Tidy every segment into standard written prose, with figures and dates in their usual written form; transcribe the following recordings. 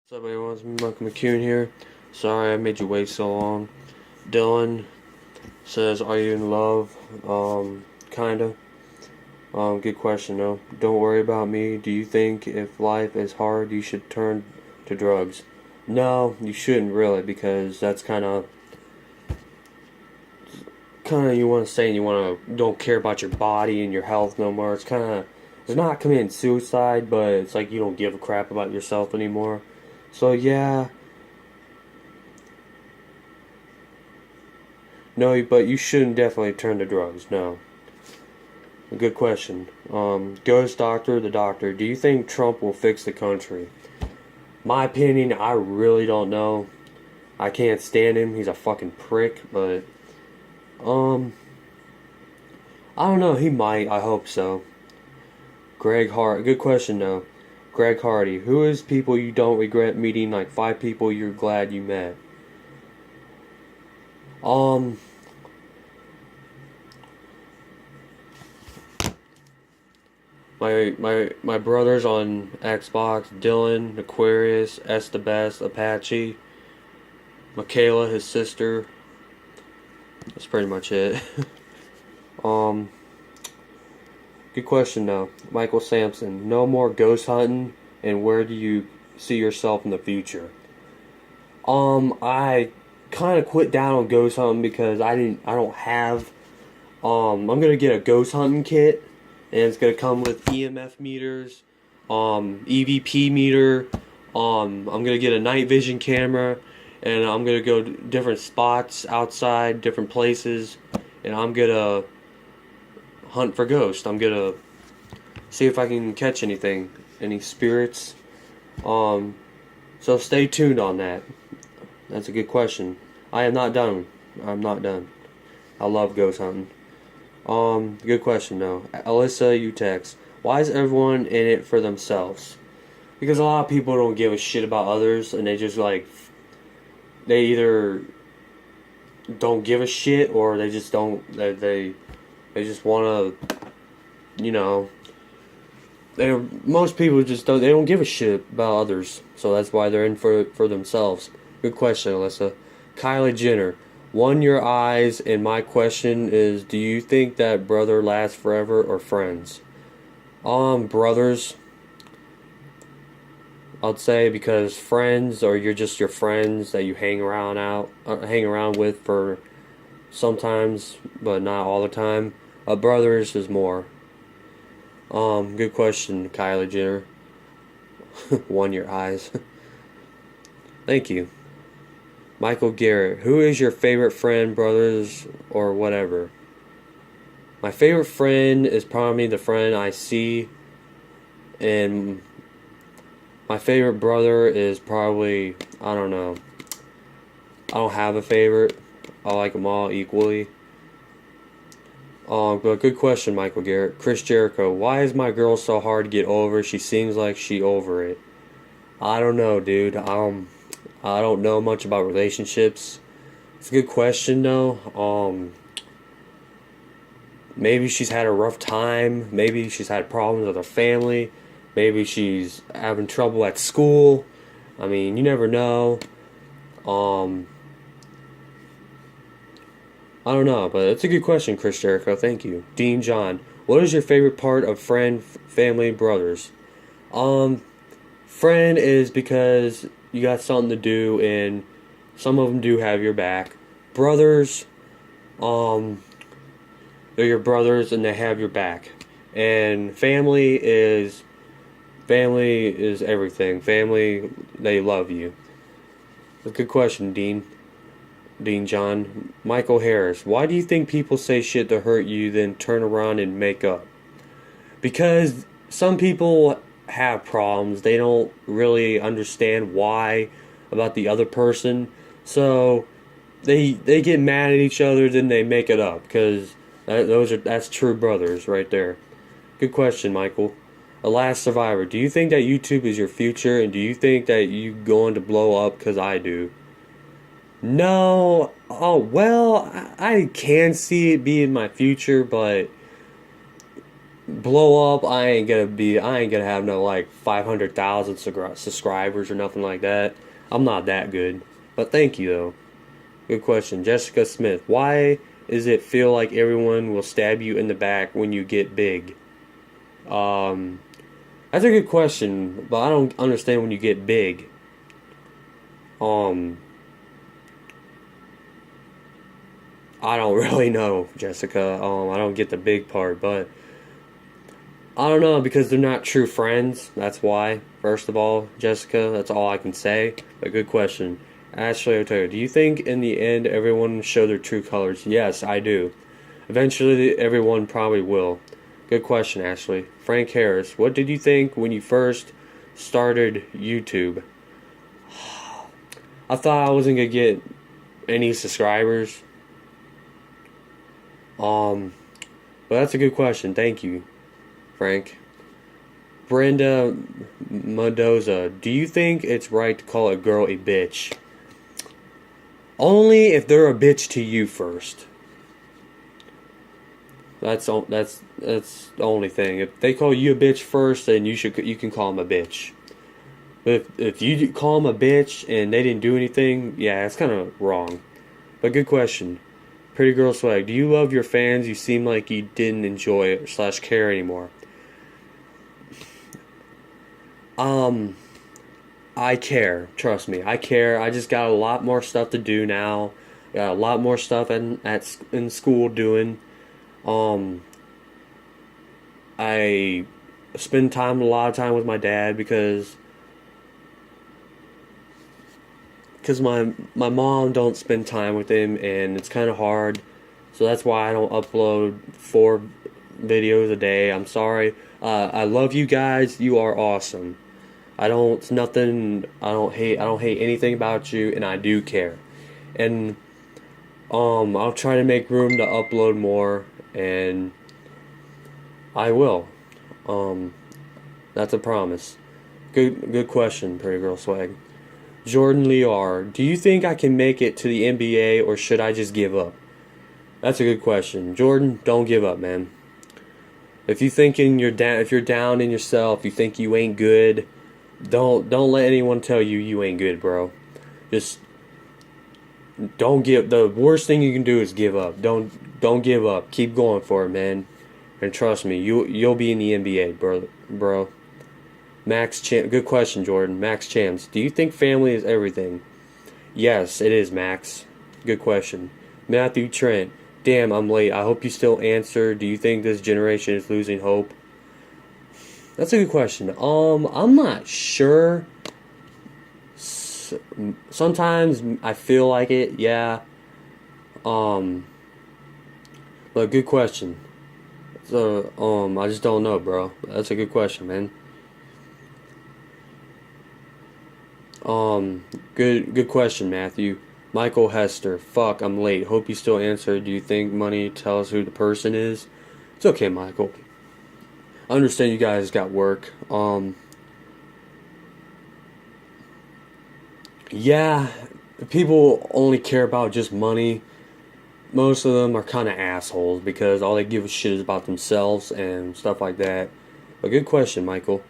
What's up, everyone? It's me, Michael McCune here. Sorry I made you wait so long. Dylan says, "Are you in love?" Kinda. Good question though. Don't worry about me. Do you think if life is hard, you should turn to drugs? No, you shouldn't really, because that's kind of you want to say you want to don't care about your body and your health no more. It's not committing suicide, but it's like you don't give a crap about yourself anymore. So yeah. No, but you shouldn't definitely turn to drugs. No. A good question. Ghost Doctor, the Doctor. Do you think Trump will fix the country? My opinion, I really don't know. I can't stand him. He's a fucking prick. But um, I don't know. He might. I hope so. Greg Hart. Good question though. Greg Hardy. Who is people you don't regret meeting? Like 5 people you're glad you met. Um, my brothers on Xbox, Dylan, Aquarius, S the Best, Apache, Michaela, his sister. That's pretty much it. um, Good question though. Michael Sampson. No more ghost hunting, and where do you see yourself in the future? I kind of quit down on ghost hunting because I don't have. I'm gonna get a ghost hunting kit, and it's gonna come with EMF meters, EVP meter. I'm gonna get a night vision camera, and I'm gonna go to different spots outside, different places, and I'm gonna hunt for ghosts. I'm gonna see if I can catch anything, any spirits. Um, so stay tuned on that. That's a good question. I am not done. I'm not done. I love ghost hunting. Good question though. Alyssa, you text. Why is everyone in it for themselves? Because a lot of people don't give a shit about others, and they just they either don't give a shit or they just don't. They just want to, you know. Most people just don't. They don't give a shit about others, so that's why they're in for themselves. Good question, Alyssa. Kylie Jenner. One, your eyes, and my question is, do you think that brother lasts forever or friends? Brothers, I'd say, because friends are you're just your friends that you hang around with for sometimes, but not all the time. Brothers is more. Good question, Kylie Jenner. One, your eyes. Thank you. Michael Garrett. Who is your favorite friend, brothers, or whatever? My favorite friend is probably the friend I see, and my favorite brother is probably, I don't know. I don't have a favorite. I like them all equally. But good question, Michael Garrett. Chris Jericho. Why is my girl so hard to get over? She seems like she over it. I don't know, dude. I don't know much about relationships. It's a good question, though. Maybe she's had a rough time. Maybe she's had problems with her family. Maybe she's having trouble at school. I mean, you never know. Um, I don't know, but it's a good question, Chris Jericho. Thank you. Dean John. What is your favorite part of friend, family, brothers? Um, Friend is because you got something to do, and some of them do have your back. Brothers, um, they're your brothers, and they have your back. And family is everything. Family, they love you. A good question, Dean. Dean John. Michael Harris. Why do you think people say shit to hurt you, then turn around and make up? Because some people have problems. They don't really understand why about the other person. So they get mad at each other, then they make it up. Because that's true brothers right there. Good question, Michael. The Last Survivor. Do you think that YouTube is your future, and do you think that you going to blow up? Because I do. No. Oh, well, I can see it being my future, but blow up, I ain't gonna have no like 500,000 subscribers or nothing like that. I'm not that good. But thank you though. Good question. Jessica Smith, why does it feel like everyone will stab you in the back when you get big? Um, that's a good question, but I don't understand when you get big. Um, I don't really know, Jessica. I don't get the big part, but I don't know because they're not true friends. That's why. First of all, Jessica, that's all I can say. But good question. Ashley Otero, do you think in the end everyone will show their true colors? Yes, I do. Eventually, everyone probably will. Good question, Ashley. Frank Harris, what did you think when you first started YouTube? I thought I wasn't gonna get any subscribers. Um, but that's a good question. Thank you, Frank. Brenda Mendoza, do you think it's right to call a girl a bitch? Only if they're a bitch to you first. That's the only thing. If they call you a bitch first, then you can call them a bitch. But if you call them a bitch and they didn't do anything, yeah, it's kind of wrong. But good question. Pretty Girl Swag, do you love your fans? You seem like you didn't enjoy it / care anymore. I care. Trust me, I care. I just got a lot more stuff to do now. Got a lot more stuff in school doing. Um, I spend a lot of time with my dad because my mom don't spend time with him and it's kind of hard. So that's why I don't upload 4 videos a day. I'm sorry. I love you guys. You are awesome. I don't hate anything about you and I do care. And I'll try to make room to upload more and I will. Um that's a promise. Good question, Pretty Girl Swag. Jordan Lear, do you think I can make it to the NBA or should I just give up? That's a good question. Jordan, don't give up, man. If you're down in yourself, you think you ain't good, don't let anyone tell you ain't good, bro. Just don't give. The worst thing you can do is give up. Don't give up. Keep going for it, man. And trust me, you'll be in the NBA, bro. Good question, Jordan. Max Chams, do you think family is everything? Yes, it is, Max. Good question. Matthew Trent, damn, I'm late. I hope you still answer. Do you think this generation is losing hope? That's a good question. I'm not sure. Sometimes I feel like it, yeah. But good question. So, I just don't know, bro. That's a good question, man. Good question, Matthew. Michael Hester, fuck, I'm late. Hope you still answer. Do you think money tells who the person is? It's okay, Michael. I understand you guys got work. Yeah, people only care about just money. Most of them are kind of assholes because all they give a shit is about themselves and stuff like that. But good question, Michael.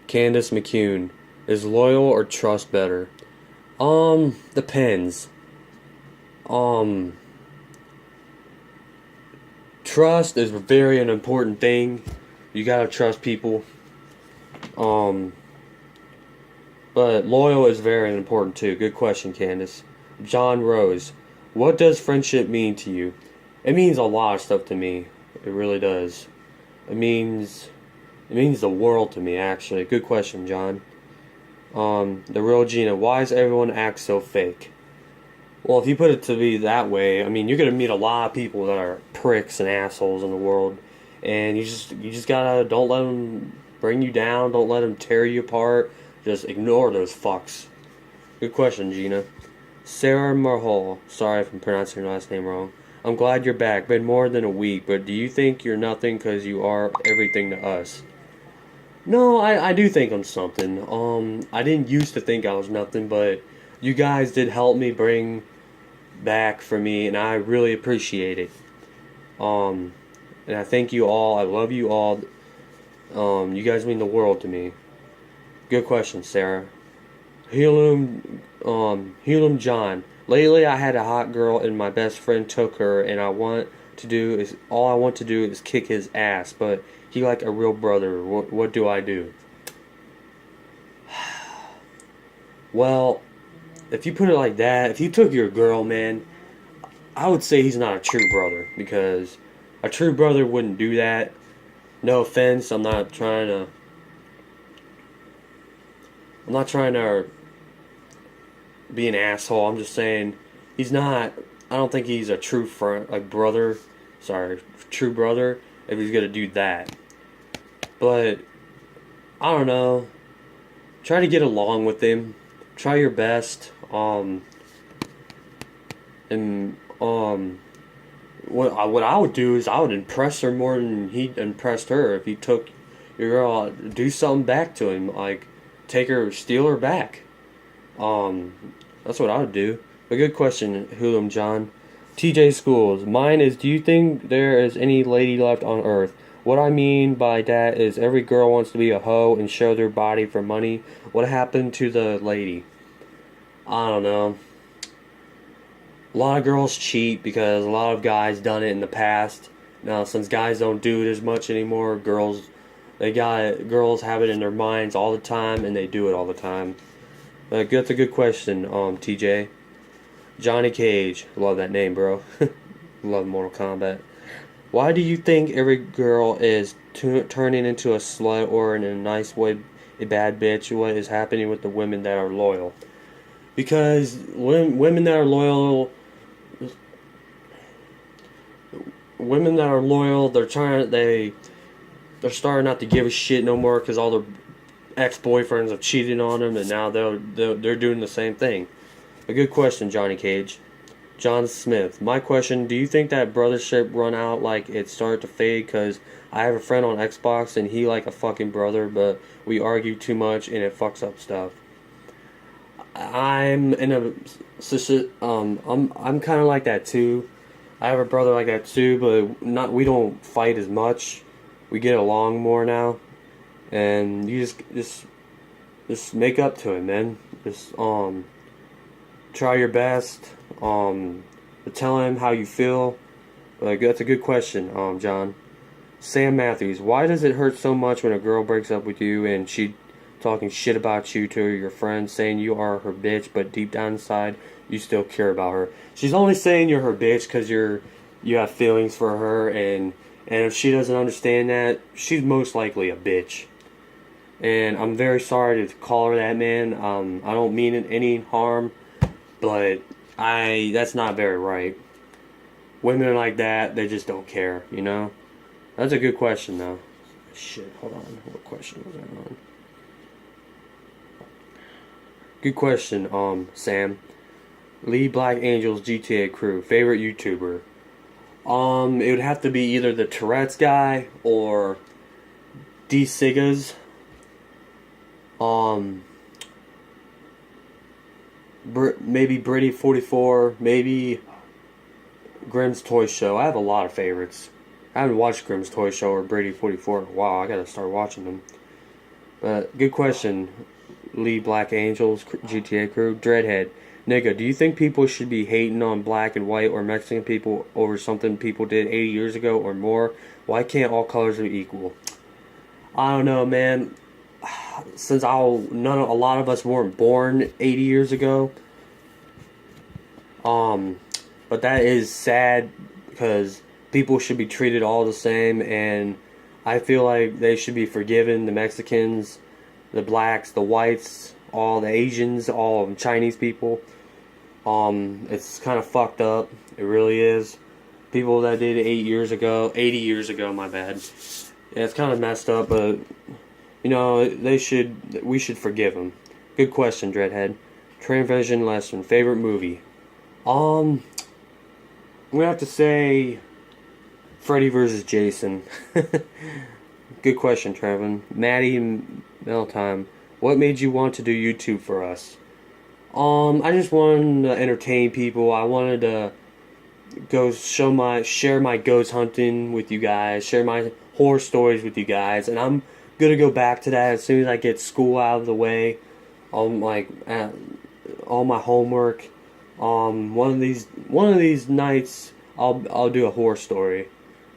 Candace McCune, is loyal or trust better? Depends. Um, Trust is very an important thing. You gotta trust people. Um, but loyal is very important too. Good question, Candace. John Rose, what does friendship mean to you? It means a lot of stuff to me. It really does. It means it means the world to me, actually. Good question, John. The real Gina, why does everyone act so fake? Well, if you put it to be that way, I mean, you're gonna meet a lot of people that are pricks and assholes in the world, and you just gotta don't let them bring you down, don't let them tear you apart. Just ignore those fucks. Good question, Gina. Sarah Marhol, sorry if I'm pronouncing your last name wrong. I'm glad you're back. Been more than a week, but do you think you're nothing because you are everything to us? No, I do think I'm something. I didn't used to think I was nothing, but you guys did help me bring back for me, and I really appreciate it. Um, and I thank you all. I love you all. You guys mean the world to me. Good question, Sarah. Helium John. Lately, I had a hot girl, and my best friend took her, and all I want to do is kick his ass, but he like a real brother. What do I do? Well, if you put it like that, if you took your girl, man, I would say he's not a true brother, because a true brother wouldn't do that. No offense, I'm not trying to be an asshole. I'm just saying he's not. I don't think he's a true friend, like brother. Sorry, true brother. If he's gonna do that, but I don't know. Try to get along with him. Try your best. And what I would do is I would impress her more than he impressed her. If he took your girl, do something back to him, like take her, steal her back. That's what I would do. A good question, Hulam John. TJ Schools. Mine is, do you think there is any lady left on earth? What I mean by that is every girl wants to be a hoe and show their body for money. What happened to the lady? I don't know. A lot of girls cheat because a lot of guys done it in the past. Now, since guys don't do it as much anymore, girls have it in their minds all the time, and they do it all the time. That's a good question, TJ. Johnny Cage. Love that name, bro. Love Mortal Kombat. Why do you think every girl is turning into a slut or in a nice way a bad bitch? What is happening with the women that are loyal? Because women that are loyal, they're starting not to give a shit no more because all their ex-boyfriends have cheated on them, and now they're doing the same thing. A good question, Johnny Cage. John Smith. My question, do you think that brothership run out, like it started to fade? Because I have a friend on Xbox and he like a fucking brother, but we argue too much and it fucks up stuff. I'm in a I'm kind of like that too. I have a brother like that too, but we don't fight as much. We get along more now, and you just make up to it, man. Just try your best. Tell him how you feel. Like, that's a good question, John. Sam Matthews. Why does it hurt so much when a girl breaks up with you and she talking shit about you to your friends, saying you are her bitch, but deep down inside you still care about her? She's only saying you're her bitch because you have feelings for her, and if she doesn't understand that, she's most likely a bitch. And I'm very sorry to call her that, man. I don't mean any harm, but that's not very right. Women like that, they just don't care, you know? That's a good question, though. Shit, hold on. What question was I on? Good question, Sam. Lee Black Angels GTA Crew. Favorite YouTuber? It would have to be either the Tourette's guy or D Sigas. Maybe Brady44, maybe Grimm's Toy Show. I have a lot of favorites. I haven't watched Grimm's Toy Show or Brady44 in a while. I gotta start watching them. But good question, Lee Black Angels, GTA Crew. Dreadhead. Nigga, do you think people should be hating on black and white or Mexican people over something people did 80 years ago or more? Why can't all colors be equal? I don't know, man. Since a lot of us weren't born 80 years ago. But that is sad because people should be treated all the same, and I feel like they should be forgiven. The Mexicans, the blacks, the whites, all the Asians, all of them, Chinese people. It's kind of fucked up. It really is. People that did it 80 years ago, my bad. Yeah, it's kind of messed up, but you know, we should forgive them. Good question, Dreadhead. Transvision lesson. Favorite movie? I'm gonna have to say Freddy vs. Jason. Good question, Trevin. Maddie Meltime. What made you want to do YouTube for us? I just wanted to entertain people. I wanted to share my ghost hunting with you guys, share my horror stories with you guys, and I'm gonna go back to that as soon as I get school out of the way. All my homework. One of these nights I'll do a horror story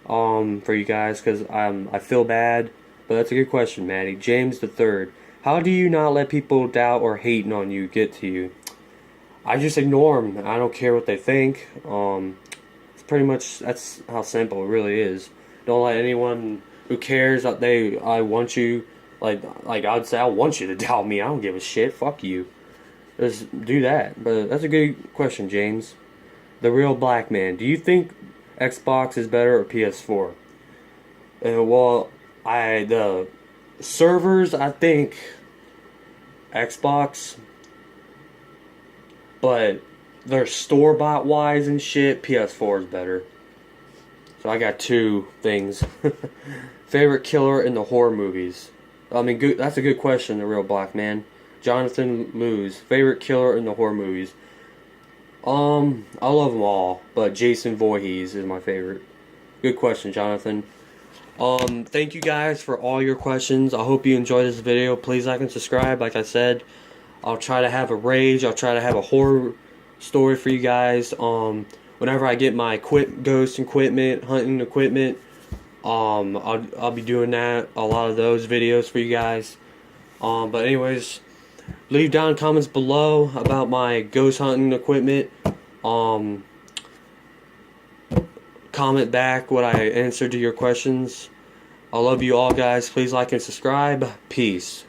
for you guys, because I feel bad, but that's a good question, Maddie. James the Third. How do you not let people doubt or hating on you get to you? I just ignore them. I don't care what they think. It's pretty much, that's how simple it really is. Don't let anyone who cares that I want you, like I'd say, I want you to doubt me. I don't give a shit. Fuck you. Just do that. But that's a good question, James. The Real Black Man. Do you think Xbox is better or PS4? Well, the servers, I think Xbox, but they're store-bought wise and shit, PS4 is better. So I got two things. Favorite killer in the horror movies? I mean, good. That's a good question, The Real Black Man. Jonathan Lewis. Favorite killer in the horror movies? I love them all, but Jason Voorhees is my favorite. Good question, Jonathan. Thank you guys for all your questions. I hope you enjoyed this video. Please like and subscribe. Like I said, I'll try to have a rage. I'll try to have a horror story for you guys. Whenever I get my ghost equipment, hunting equipment, I'll be doing that. A lot of those videos for you guys. But anyways, leave down comments below about my ghost hunting equipment. Comment back what I answered to your questions. I love you all, guys. Please like and subscribe. Peace.